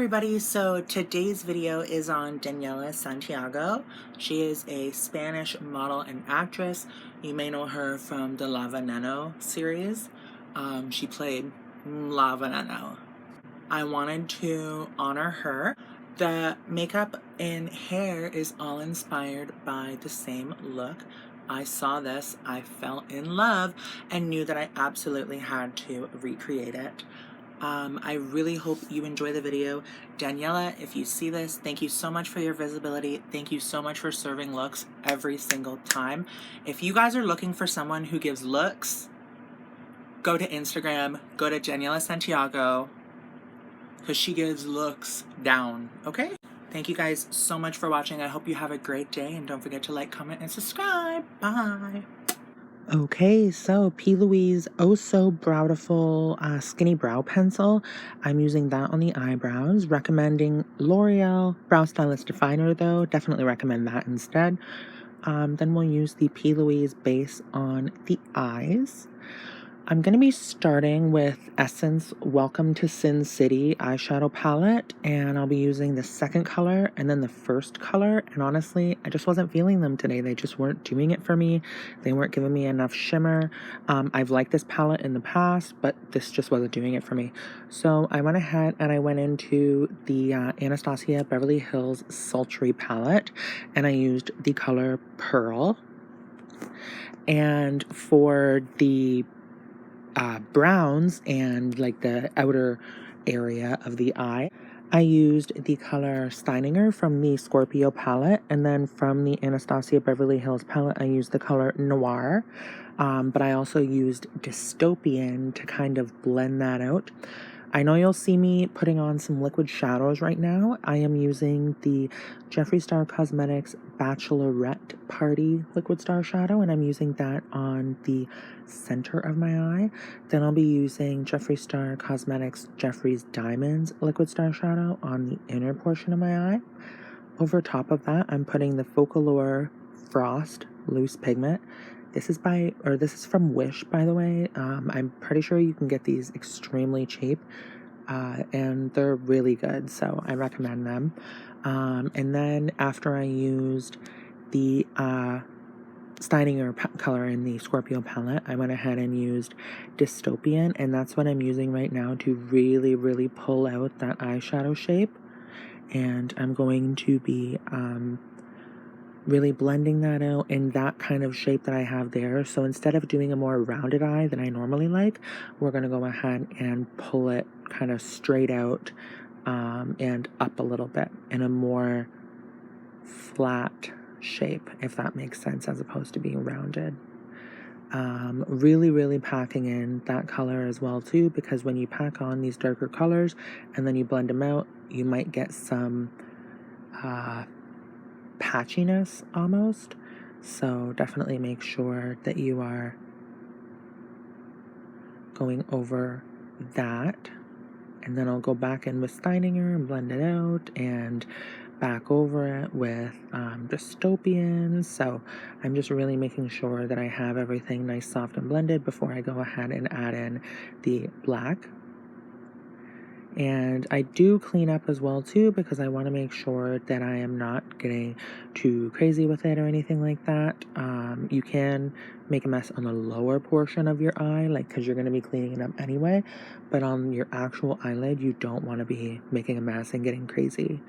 everybody, so today's video is on Daniela Santiago. She is a Spanish model and actress. You may know her from the La Veneno series. She played La Veneno. I wanted to honor her. The makeup and hair is all inspired by the same look. I saw this, I fell in love, and knew that I absolutely had to recreate it. I really hope you enjoy the video. Daniela, if you see this, thank you so much for your visibility. Thank you so much for serving looks every single time. If you guys are looking for someone who gives looks, go to Instagram, go to Daniela Santiago, because she gives looks down, okay? Thank you guys so much for watching. I hope you have a great day, and don't forget to like, comment, and subscribe. Bye. Okay, so P. Louise Oh So Browtiful Skinny Brow Pencil. I'm using that on the eyebrows. Recommending L'Oreal Brow Stylist Definer though. Definitely recommend that instead. Then we'll use the P. Louise base on the eyes. I'm going to be starting with Essence Welcome to Sin City eyeshadow palette, and I'll be using the second color and then the first color, and honestly, I just wasn't feeling them today. They just weren't doing it for me. They weren't giving me enough shimmer. I've liked this palette in the past, but this just wasn't doing it for me. So I went ahead and I went into the Anastasia Beverly Hills Sultry palette, and I used the color Pearl. And for the browns and like the outer area of the eye, I used the color Steininger from the Scorpio palette, and then from the Anastasia Beverly Hills palette I used the color Noir, but I also used Dystopian to kind of blend that out. I know you'll see me putting on some liquid shadows right now. I am using the Jeffree Star Cosmetics Bachelorette Party Liquid Star Shadow, and I'm using that on the center of my eye. Then I'll be using Jeffree Star Cosmetics Jeffree's Diamonds Liquid Star Shadow on the inner portion of my eye. Over top of that, I'm putting the Focallure Frost Loose Pigment. This is from Wish, by the way. I'm pretty sure you can get these extremely cheap, and they're really good, so I recommend them. And then after I used the Steininger color in the Scorpio palette, I went ahead and used Dystopian, and that's what I'm using right now to really, really pull out that eyeshadow shape. And I'm going to be really blending that out in that kind of shape that I have there. So instead of doing a more rounded eye than I normally like, we're going to go ahead and pull it kind of straight out and up a little bit in a more flat shape, if that makes sense, as opposed to being rounded. Really, really packing in that color as well too, because when you pack on these darker colors and then you blend them out, you might get some patchiness almost. So definitely make sure that you are going over that. And then I'll go back in with Steininger and blend it out, and back over it with Dystopian. So I'm just really making sure that I have everything nice, soft, and blended before I go ahead and add in the black. And I do clean up as well too, because I want to make sure that I am not getting too crazy with it or anything like that. You can make a mess on the lower portion of your eye, like, because you're going to be cleaning it up anyway, but on your actual eyelid you don't want to be making a mess and getting crazy.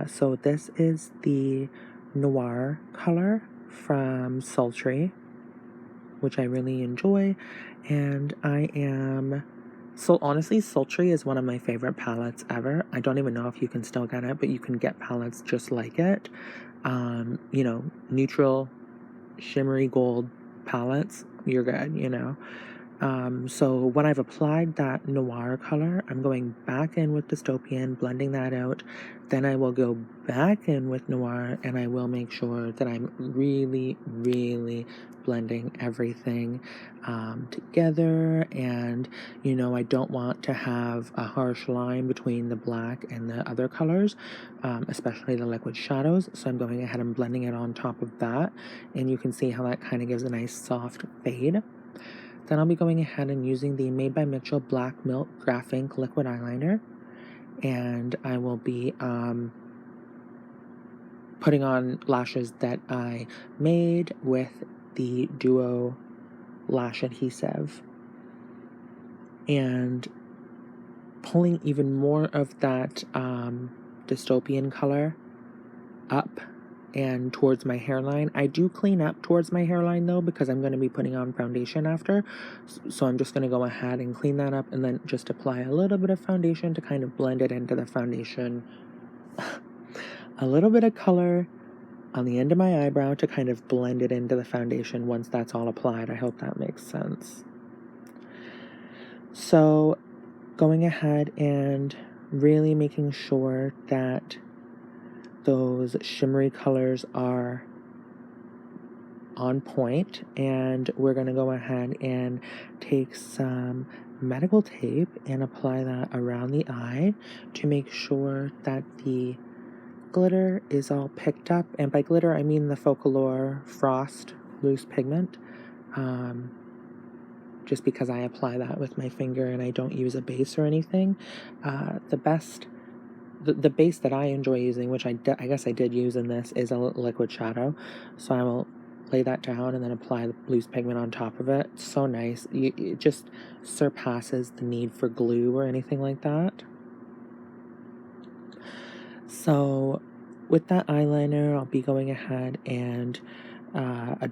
So this is the Noir color from Sultry, which I really enjoy, and I am... So honestly, Sultry is one of my favorite palettes ever. I don't even know if you can still get it, but you can get palettes just like it. You know, neutral, shimmery gold palettes, you're good, you know. So when I've applied that Noir color, I'm going back in with Dystopian, blending that out. Then I will go back in with Noir, and I will make sure that I'm really, really blending everything together. And, you know, I don't want to have a harsh line between the black and the other colors, especially the liquid shadows. So I'm going ahead and blending it on top of that. And you can see how that kind of gives a nice soft fade. Then I'll be going ahead and using the Made by Mitchell Black Milk Graph Ink Liquid Eyeliner. and I will be putting on lashes that I made with the Duo lash adhesive, and pulling even more of that dystopian color up and towards my hairline. I do clean up towards my hairline though, because I'm going to be putting on foundation after, so I'm just going to go ahead and clean that up and then just apply a little bit of foundation to kind of blend it into the foundation. A little bit of color on the end of my eyebrow to kind of blend it into the foundation once that's all applied. I hope that makes sense. So going ahead and really making sure that those shimmery colors are on point, and we're going to go ahead and take some medical tape and apply that around the eye to make sure that the glitter is all picked up. And by glitter I mean the Focalure Frost loose pigment, just because I apply that with my finger and I don't use a base or anything. The base that I enjoy using, which I guess I did use in this, is a liquid shadow. So I will lay that down and then apply the loose pigment on top of it. It's so nice. It just surpasses the need for glue or anything like that. So with that eyeliner, I'll be going ahead and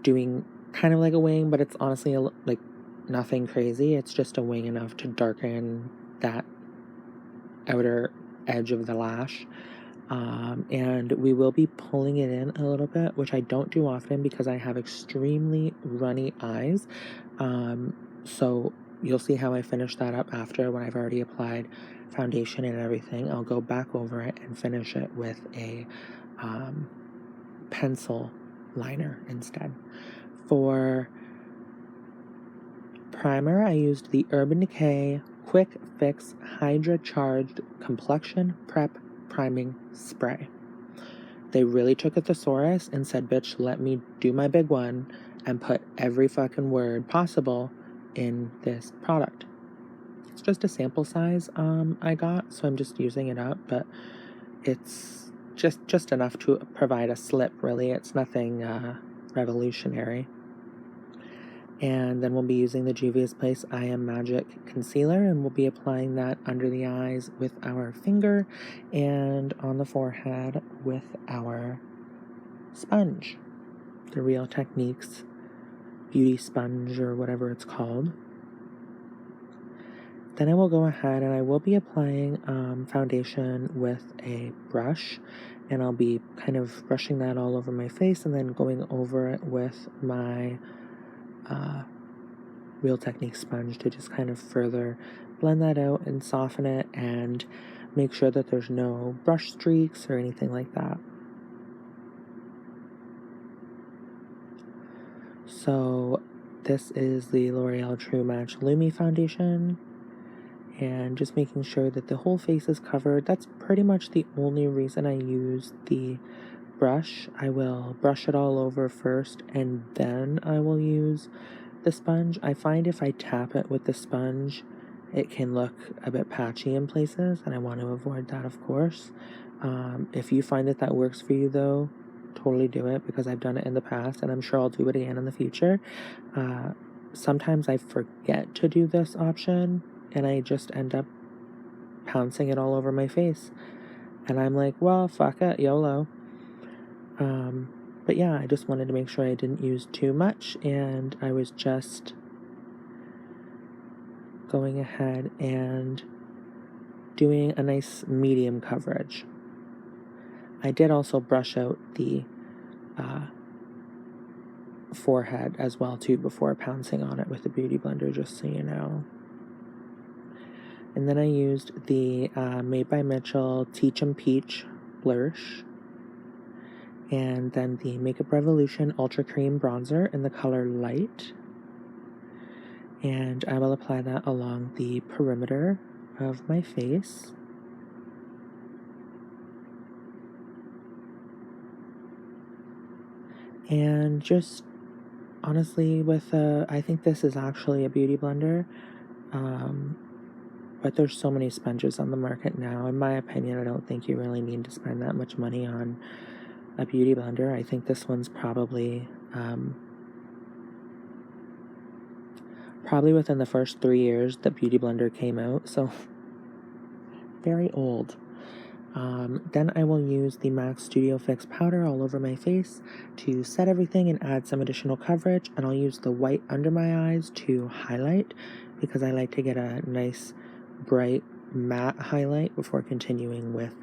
doing kind of like a wing, but it's honestly like nothing crazy. It's just a wing enough to darken that outer edge of the lash. And we will be pulling it in a little bit, which I don't do often because I have extremely runny eyes. So you'll see how I finish that up after, when I've already applied foundation and everything. I'll go back over it and finish it with a pencil liner instead. For primer, I used the Urban Decay Quick Fix Hydra Charged Complexion Prep Priming Spray. They really took a thesaurus and said, bitch, let me do my big one and put every fucking word possible in this product. It's just a sample size I got, so I'm just using it up, but it's just enough to provide a slip, really. It's nothing revolutionary. And then we'll be using the Juvia's Place I Am Magic Concealer, and we'll be applying that under the eyes with our finger and on the forehead with our sponge. The Real Techniques Beauty Sponge, or whatever it's called. Then I will go ahead and I will be applying foundation with a brush, and I'll be kind of brushing that all over my face and then going over it with my Real Technique sponge to just kind of further blend that out and soften it and make sure that there's no brush streaks or anything like that. So this is the L'Oreal True Match Lumi foundation, and just making sure that the whole face is covered. That's pretty much the only reason I use the brush. I will brush it all over first and then I will use the sponge. I find if I tap it with the sponge, it can look a bit patchy in places, and I want to avoid that, of course. If you find that works for you though, totally do it, because I've done it in the past and I'm sure I'll do it again in the future. Sometimes I forget to do this option and I just end up pouncing it all over my face, and I'm like, well, fuck it, YOLO. But yeah, I just wanted to make sure I didn't use too much, and I was just going ahead and doing a nice medium coverage. I did also brush out the forehead as well too before pouncing on it with the Beauty Blender, just so you know. And then I used the Made by Mitchell Teach 'em Peach Blursh, and then the Makeup Revolution Ultra Cream Bronzer in the color Light. And I will apply that along the perimeter of my face. And just honestly, with I think this is actually a Beauty Blender. But there's so many sponges on the market now. In my opinion, I don't think you really need to spend that much money on a beauty blender. I think this one's probably within the first 3 years that Beauty Blender came out, so very old. Then I will use the MAC Studio Fix powder all over my face to set everything and add some additional coverage, and I'll use the white under my eyes to highlight because I like to get a nice bright matte highlight before continuing with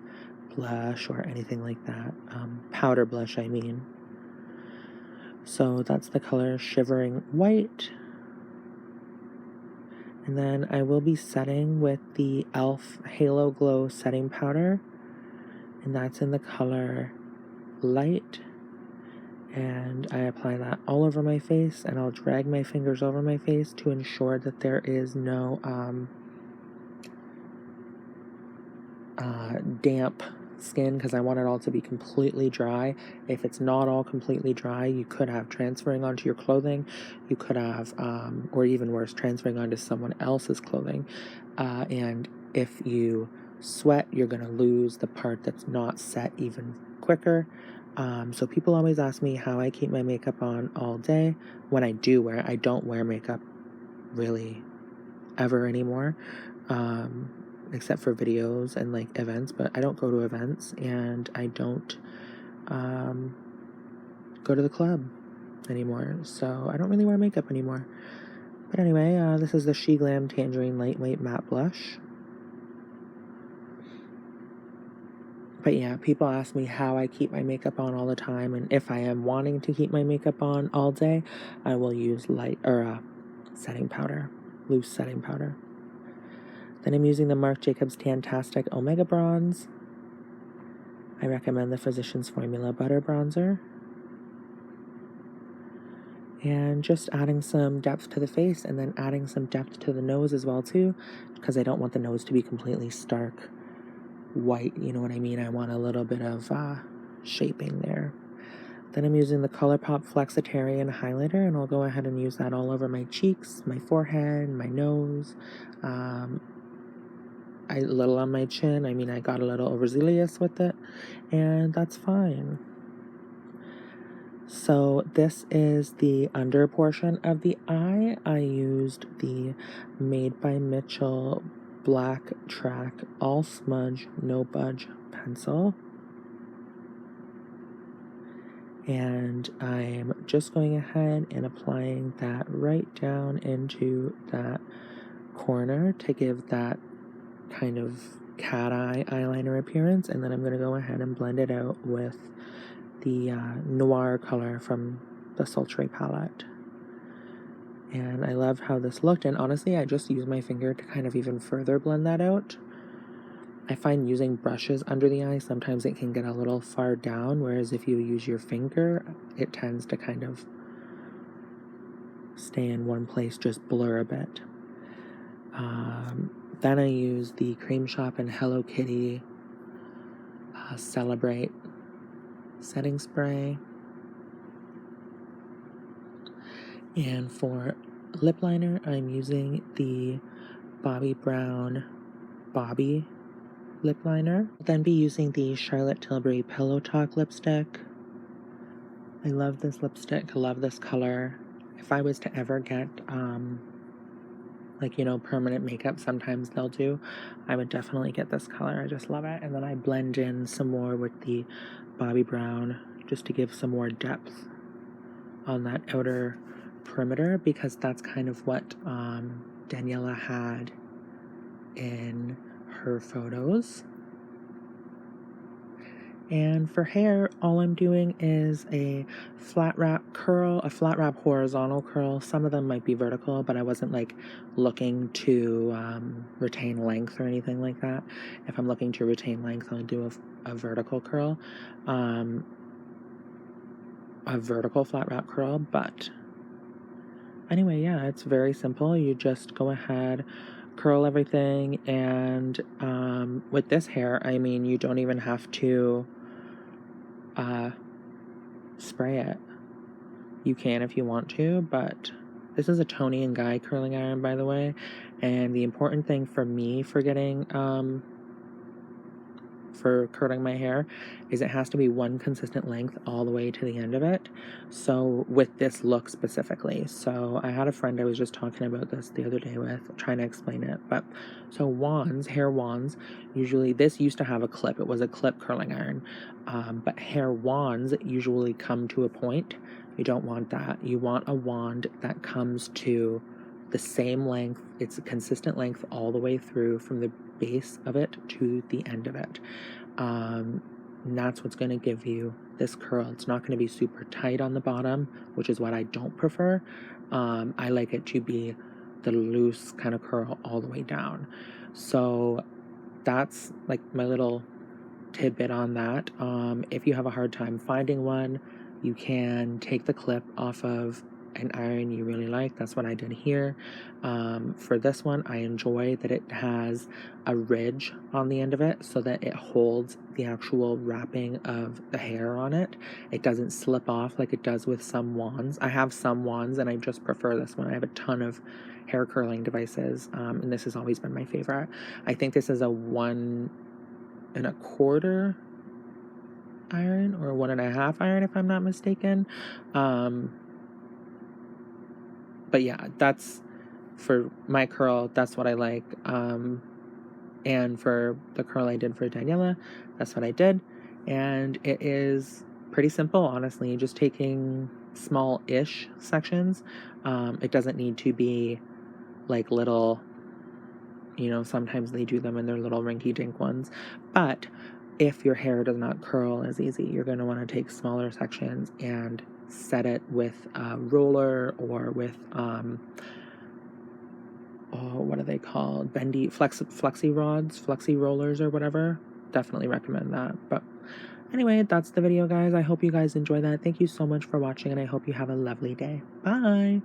blush or anything like that. Powder blush, I mean. So that's the color Shivering White. And then I will be setting with the e.l.f. Halo Glow setting powder, and that's in the color Light. And I apply that all over my face, and I'll drag my fingers over my face to ensure that there is no damp skin, because I want it all to be completely dry. If it's not all completely dry, you could have transferring onto your clothing. You could have, or even worse, transferring onto someone else's clothing. And if you sweat, you're going to lose the part that's not set even quicker. So people always ask me how I keep my makeup on all day. When I do wear it, I don't wear makeup really ever anymore. Except for videos and like events, but I don't go to events, and I don't go to the club anymore, so I don't really wear makeup anymore. But anyway, this is the Sheglam Tangerine Lightweight Matte Blush. But yeah, people ask me how I keep my makeup on all the time, and if I am wanting to keep my makeup on all day, I will use setting powder, loose setting powder. Then I'm using the Marc Jacobs Tan-tastic Omega Bronze. I recommend the Physicians Formula Butter Bronzer. And just adding some depth to the face, and then adding some depth to the nose as well too, because I don't want the nose to be completely stark white, you know what I mean? I want a little bit of shaping there. Then I'm using the Colourpop Flexetarian highlighter, and I'll go ahead and use that all over my cheeks, my forehead, my nose, a little on my chin. I mean, I got a little overzealous with it, and that's fine. So this is the under portion of the eye. I used the Made by Mitchell Black Track All Smudge No Budge pencil. And I'm just going ahead and applying that right down into that corner to give that kind of cat eye eyeliner appearance, and then I'm going to go ahead and blend it out with the Noir color from the Sultry palette. And I love how this looked, and honestly I just used my finger to kind of even further blend that out. I find using brushes under the eye, sometimes it can get a little far down, whereas if you use your finger, it tends to kind of stay in one place, just blur a bit. Then I use the Creme Shop and Hello Kitty Celebrate setting spray. And for lip liner, I'm using the Bobbi Brown Bobby lip liner. I'll then be using the Charlotte Tilbury Pillow Talk lipstick. I love this lipstick, I love this color. If I was to ever get like, you know, permanent makeup, sometimes they'll do, I would definitely get this color. I just love it. And then I blend in some more with the Bobbi Brown just to give some more depth on that outer perimeter, because that's kind of what Daniela had in her photos. And for hair, all I'm doing is a flat wrap curl, a flat wrap horizontal curl. Some of them might be vertical, but I wasn't like looking to retain length or anything like that. If I'm looking to retain length, I'll do a vertical curl, a vertical flat wrap curl. But anyway, yeah, it's very simple. You just go ahead, curl everything, and with this hair, I mean, you don't even have to spray it. You can if you want to, but This is a Toni and Guy curling iron, by the way. And the important thing for me for getting, for curling my hair is it has to be one consistent length all the way to the end of it. So with this look specifically, so I had a friend I was just talking about this the other day with, trying to explain it. But so wands, hair wands, usually this used to have a clip. It was a clip curling iron, but hair wands usually come to a point. You don't want that. You want a wand that comes to the same length. It's a consistent length all the way through from the base of it to the end of it. And that's what's going to give you this curl. It's not going to be super tight on the bottom, which is what I don't prefer. I like it to be the loose kind of curl all the way down. So that's like my little tidbit on that. If you have a hard time finding one, you can take the clip off of an iron you really like. That's what I did here. For this one, I enjoy that it has a ridge on the end of it so that it holds the actual wrapping of the hair on it. It doesn't slip off like it does with some wands. I have some wands and I just prefer this one. I have a ton of hair curling devices, and this has always been my favorite. I think this is a 1 1/4 iron or 1.5 iron if I'm not mistaken. But yeah, that's for my curl, that's what I like. And for the curl I did for Daniela, that's what I did. And it is pretty simple, honestly, just taking small-ish sections. It doesn't need to be like little, you know, sometimes they do them in their little rinky-dink ones. But if your hair does not curl as easy, you're going to want to take smaller sections and set it with a roller or with what are they called, bendy flexi rods, flexi rollers or whatever. Definitely recommend that. But anyway, that's the video, guys. I hope you guys enjoy that. Thank you so much for watching, and I hope you have a lovely day. Bye.